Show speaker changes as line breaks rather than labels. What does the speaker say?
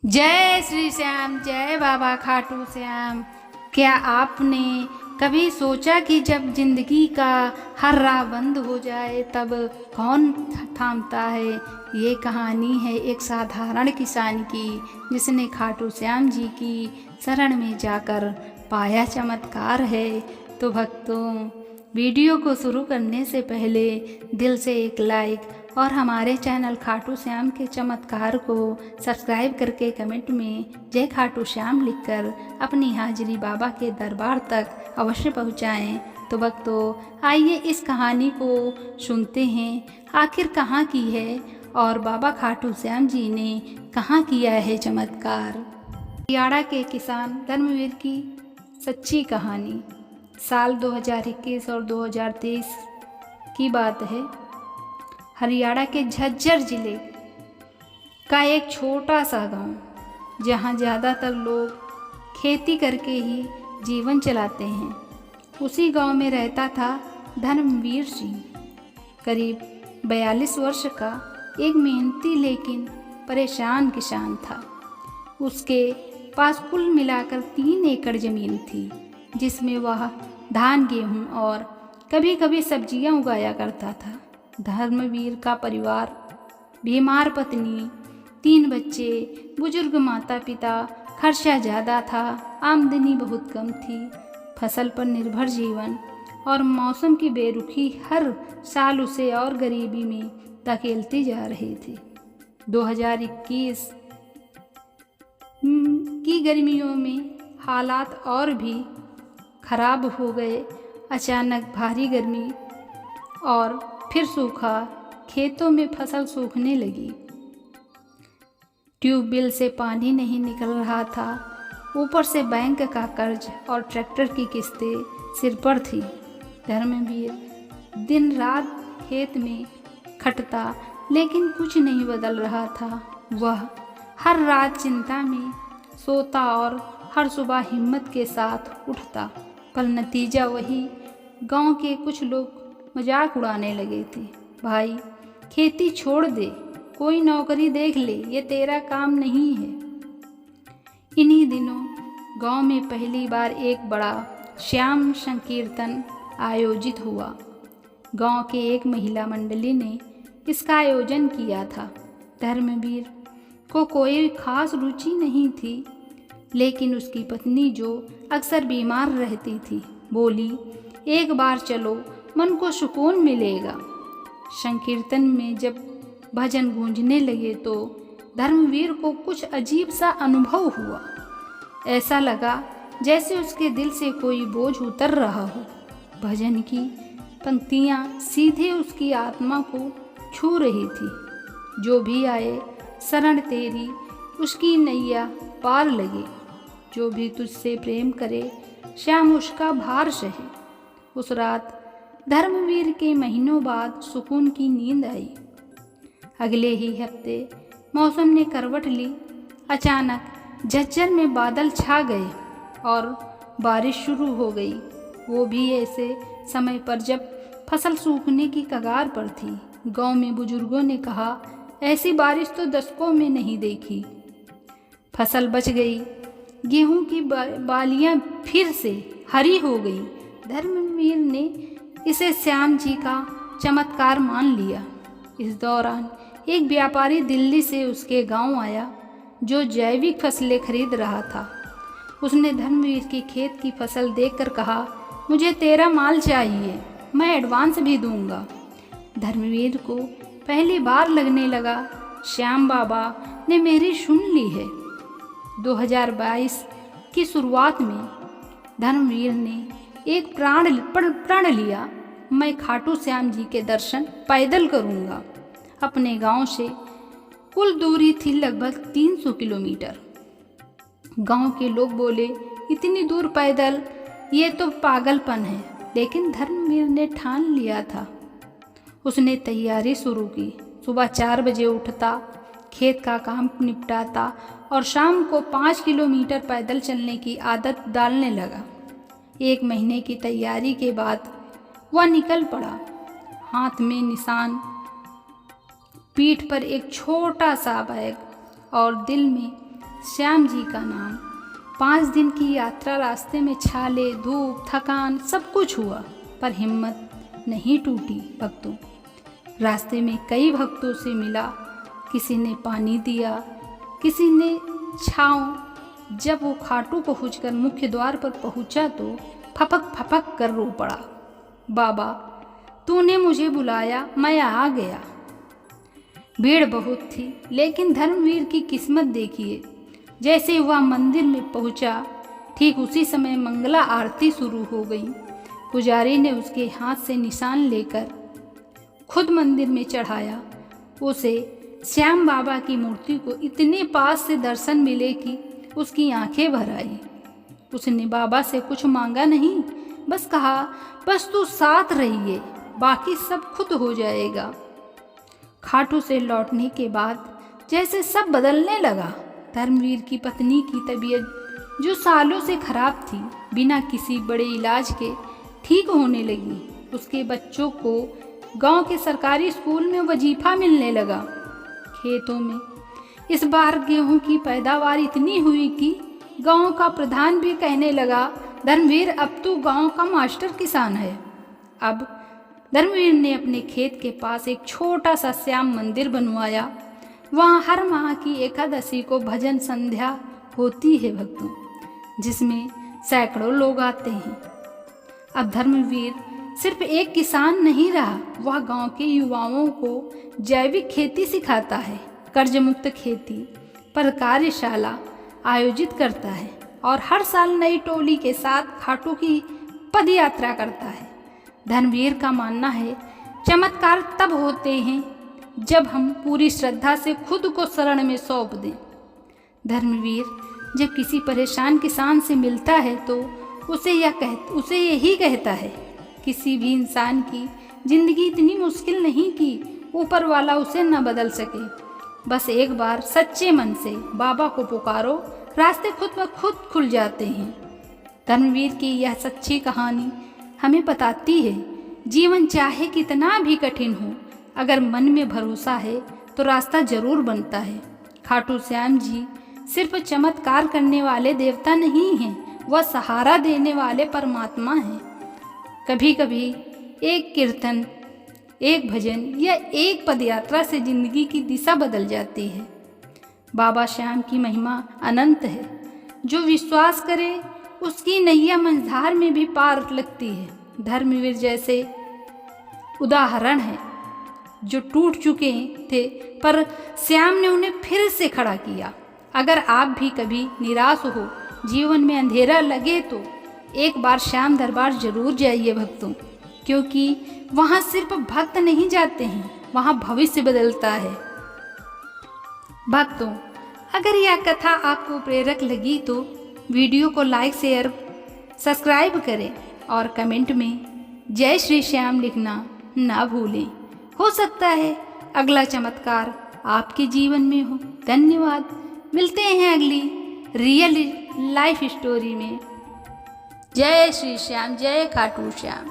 जय श्री श्याम, जय बाबा खाटू श्याम। क्या आपने कभी सोचा कि जब जिंदगी का हर राह बंद हो जाए तब कौन थामता है? ये कहानी है एक साधारण किसान की, जिसने खाटू श्याम जी की शरण में जाकर पाया चमत्कार है। तो भक्तों, वीडियो को शुरू करने से पहले दिल से एक लाइक और हमारे चैनल खाटू श्याम के चमत्कार को सब्सक्राइब करके कमेंट में जय खाटू श्याम लिखकर अपनी हाजिरी बाबा के दरबार तक अवश्य पहुँचाएँ। तो भक्तों, आइए इस कहानी को सुनते हैं, आखिर कहाँ की है और बाबा खाटू श्याम जी ने कहाँ किया है चमत्कार। हरियाणा के किसान धर्मवीर की सच्ची कहानी। साल 2021 और 2023 की बात है। हरियाणा के झज्जर जिले का एक छोटा सा गांव, जहां ज़्यादातर लोग खेती करके ही जीवन चलाते हैं। उसी गांव में रहता था धर्मवीर सिंह, करीब 42 वर्ष का एक मेहनती लेकिन परेशान किसान था। उसके पास कुल मिलाकर 3 एकड़ ज़मीन थी, जिसमें वह धान, गेहूं और कभी कभी सब्जियां उगाया करता था। धर्मवीर का परिवार, बीमार पत्नी, 3 बच्चे, बुजुर्ग माता पिता, खर्चा ज़्यादा था, आमदनी बहुत कम थी। फसल पर निर्भर जीवन और मौसम की बेरुखी हर साल उसे और गरीबी में धकेलती जा रही थी। 2021 की गर्मियों में हालात और भी खराब हो गए। अचानक भारी गर्मी और फिर सूखा, खेतों में फसल सूखने लगी। ट्यूबवेल से पानी नहीं निकल रहा था, ऊपर से बैंक का कर्ज और ट्रैक्टर की किस्तें सिर पर थी। धर्मवीर दिन रात खेत में खटता, लेकिन कुछ नहीं बदल रहा था। वह हर रात चिंता में सोता और हर सुबह हिम्मत के साथ उठता, पर नतीजा वही। गांव के कुछ लोग मजाक उड़ाने लगे थे। भाई, खेती छोड़ दे, कोई नौकरी देख ले, ये तेरा काम नहीं है। इन्हीं दिनों गांव में पहली बार एक बड़ा श्याम संकीर्तन आयोजित हुआ। गांव के एक महिला मंडली ने इसका आयोजन किया था। धर्मवीर को कोई खास रुचि नहीं थी, लेकिन उसकी पत्नी, जो अक्सर बीमार रहती थी, बोली, एक बार चलो, मन को सुकून मिलेगा। संकीर्तन में जब भजन गूंजने लगे तो धर्मवीर को कुछ अजीब सा अनुभव हुआ। ऐसा लगा जैसे उसके दिल से कोई बोझ उतर रहा हो। भजन की पंक्तियाँ सीधे उसकी आत्मा को छू रही थी। जो भी आए शरण तेरी, उसकी नैया पार लगे। जो भी तुझसे प्रेम करे, श्याम उसका भार सहे। उस रात धर्मवीर के महीनों बाद सुकून की नींद आई। अगले ही हफ्ते मौसम ने करवट ली। अचानक झज्जर में बादल छा गए और बारिश शुरू हो गई, वो भी ऐसे समय पर जब फसल सूखने की कगार पर थी। गांव में बुजुर्गों ने कहा, ऐसी बारिश तो दशकों में नहीं देखी। फसल बच गई, गेहूं की बालियां फिर से हरी हो गई। धर्मवीर ने इसे श्याम जी का चमत्कार मान लिया। इस दौरान एक व्यापारी दिल्ली से उसके गांव आया, जो जैविक फसलें खरीद रहा था। उसने धर्मवीर की खेत की फसल देखकर कहा, मुझे तेरा माल चाहिए, मैं एडवांस भी दूंगा। धर्मवीर को पहली बार लगने लगा, श्याम बाबा ने मेरी सुन ली है। 2022 की शुरुआत में धर्मवीर ने एक प्रण लिया, मैं खाटू श्याम जी के दर्शन पैदल करूंगा। अपने गांव से कुल दूरी थी लगभग 300 किलोमीटर। गांव के लोग बोले, इतनी दूर पैदल, ये तो पागलपन है। लेकिन धर्मवीर ने ठान लिया था। उसने तैयारी शुरू की। सुबह 4 बजे उठता, खेत का काम निपटाता और शाम को 5 किलोमीटर पैदल चलने की आदत डालने लगा। 1 महीने की तैयारी के बाद वह निकल पड़ा। हाथ में निशान, पीठ पर एक छोटा सा बैग और दिल में श्याम जी का नाम। 5 दिन की यात्रा रास्ते में छाले, धूप, थकान सब कुछ हुआ, पर हिम्मत नहीं टूटी भक्तों। रास्ते में कई भक्तों से मिला, किसी ने पानी दिया, किसी ने छाँव। जब वो खाटू पहुंचकर मुख्य द्वार पर पहुंचा तो फपक फपक कर रो पड़ा। बाबा, तूने मुझे बुलाया, मैं आ गया। भीड़ बहुत थी, लेकिन धर्मवीर की किस्मत देखिए। जैसे वह मंदिर में पहुंचा, ठीक उसी समय मंगला आरती शुरू हो गई। पुजारी ने उसके हाथ से निशान लेकर खुद मंदिर में चढ़ाया। उसे श्याम बाबा की मूर्ति को इतने पास से दर्शन मिले कि उसकी आंखें भर आई। उसने बाबा से कुछ मांगा नहीं, बस कहा, बस तू साथ रहिए, बाकी सब खुद हो जाएगा। खाटू से लौटने के बाद जैसे सब बदलने लगा। धर्मवीर की पत्नी की तबीयत, जो सालों से खराब थी, बिना किसी बड़े इलाज के ठीक होने लगी। उसके बच्चों को गांव के सरकारी स्कूल में वजीफा मिलने लगा। खेतों में इस बार गेहूं की पैदावार इतनी हुई कि गांव का प्रधान भी कहने लगा, धर्मवीर अब तू गांव का मास्टर किसान है। अब धर्मवीर ने अपने खेत के पास एक छोटा सा श्याम मंदिर बनवाया। वहाँ हर माह की एकादशी को भजन संध्या होती है भक्तों, जिसमें सैकड़ों लोग आते हैं। अब धर्मवीर सिर्फ एक किसान नहीं रहा, वह गांव के युवाओं को जैविक खेती सिखाता है, कर्ज मुक्त खेती पर कार्यशाला आयोजित करता है और हर साल नई टोली के साथ खाटू की पद यात्रा करता है। धर्मवीर का मानना है, चमत्कार तब होते हैं जब हम पूरी श्रद्धा से खुद को शरण में सौंप दें। धर्मवीर जब किसी परेशान किसान से मिलता है तो उसे यही कहता है, किसी भी इंसान की जिंदगी इतनी मुश्किल नहीं कि ऊपर वाला उसे न बदल सके। बस एक बार सच्चे मन से बाबा को पुकारो, रास्ते खुद ब खुद खुल जाते हैं। धर्मवीर की यह सच्ची कहानी हमें बताती है, जीवन चाहे कितना भी कठिन हो, अगर मन में भरोसा है तो रास्ता जरूर बनता है। खाटू श्याम जी सिर्फ चमत्कार करने वाले देवता नहीं हैं, वह सहारा देने वाले परमात्मा हैं। कभी कभी एक कीर्तन, एक भजन या एक पदयात्रा से जिंदगी की दिशा बदल जाती है। बाबा श्याम की महिमा अनंत है, जो विश्वास करे उसकी नैया मंझधार में भी पार लगती है। धर्मवीर जैसे उदाहरण है जो टूट चुके थे, पर श्याम ने उन्हें फिर से खड़ा किया। अगर आप भी कभी निराश हो, जीवन में अंधेरा लगे तो एक बार श्याम दरबार जरूर जाइए भक्तों, क्योंकि वहाँ सिर्फ भक्त नहीं जाते हैं, वहाँ भविष्य बदलता है। भक्तों, अगर यह कथा आपको प्रेरक लगी तो वीडियो को लाइक, शेयर, सब्सक्राइब करें और कमेंट में जय श्री श्याम लिखना ना भूलें। हो सकता है अगला चमत्कार आपके जीवन में हो। धन्यवाद। मिलते हैं अगली रियल लाइफ स्टोरी में। जय श्री श्याम, जय खाटू श्याम।